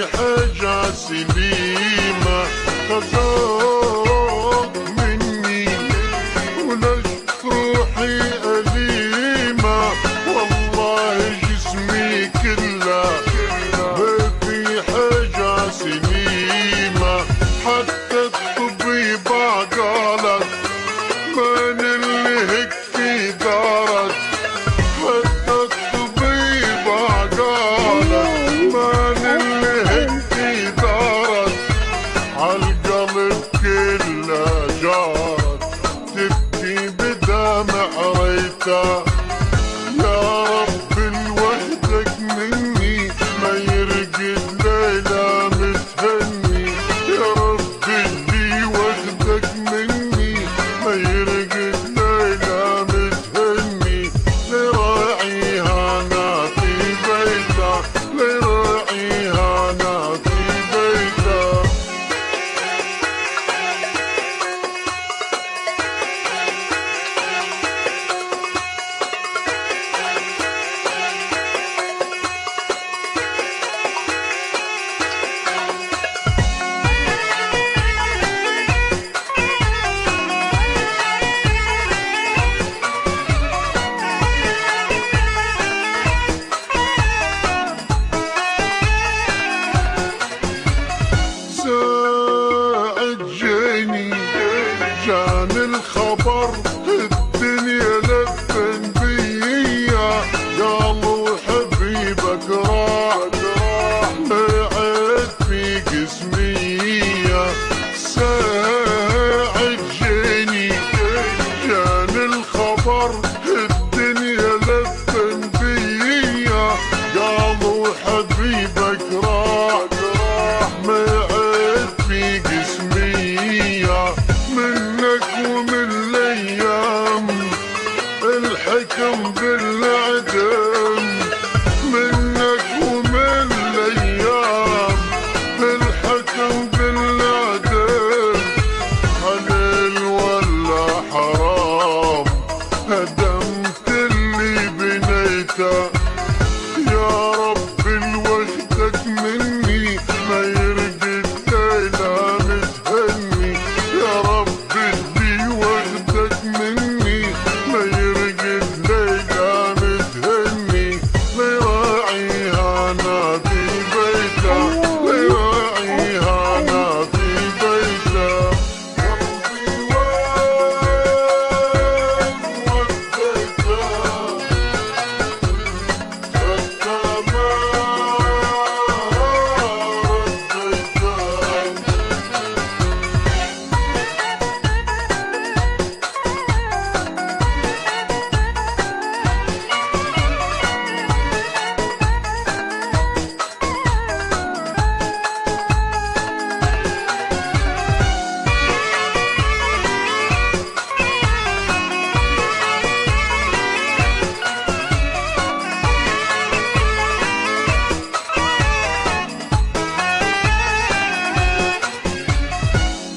حاجة سليمة خذوه مني وليش روحي أليمة والله جسمي كله ما في حاجة سليمة حتى الطبيبة قالت من اللي هيك في دارت حتى الطبيبة قالت من اللي هيك في دارت عالقلب كله جارت تبكي بدمع ريتها يا رب الوحدك مني ما يرقد ليلة متهني يا رب اللي وحدك مني ما يرقد ليلة متهني لراعيها انا في بيته لراعيها انا في بيته جاني الخبر الدنيا لفن بيا قالوا حبيبك راح بعد في قسمية ساعد جاني الخبر الدنيا لفن بيا قالوا حبيبك راح بعد في قسمية منك ومن الايام الحكم بالعدم منك ومن الايام الحكم بالعدم حلال ولا حرام هدمت اللي بنيته يا رب الوحدك مني ما يرقد ليلة متهني يا رب اللي وحدك مني ما يرقد ليلة متهني لراعيها انا في بيته لراعيها انا في بيته قلبي وين وديته حتى ما رديته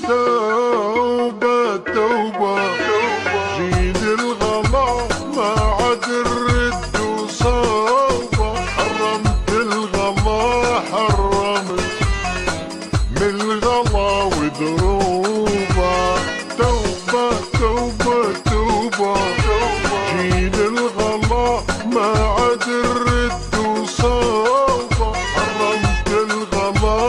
توبة توبة جيد الغلا ما عاد الرد وصوبة حرمت الغلا حرمت من الغلا ودروبة توبة توبة توبة جيد الغلا ما عاد الرد وصوبة حرمت الغلا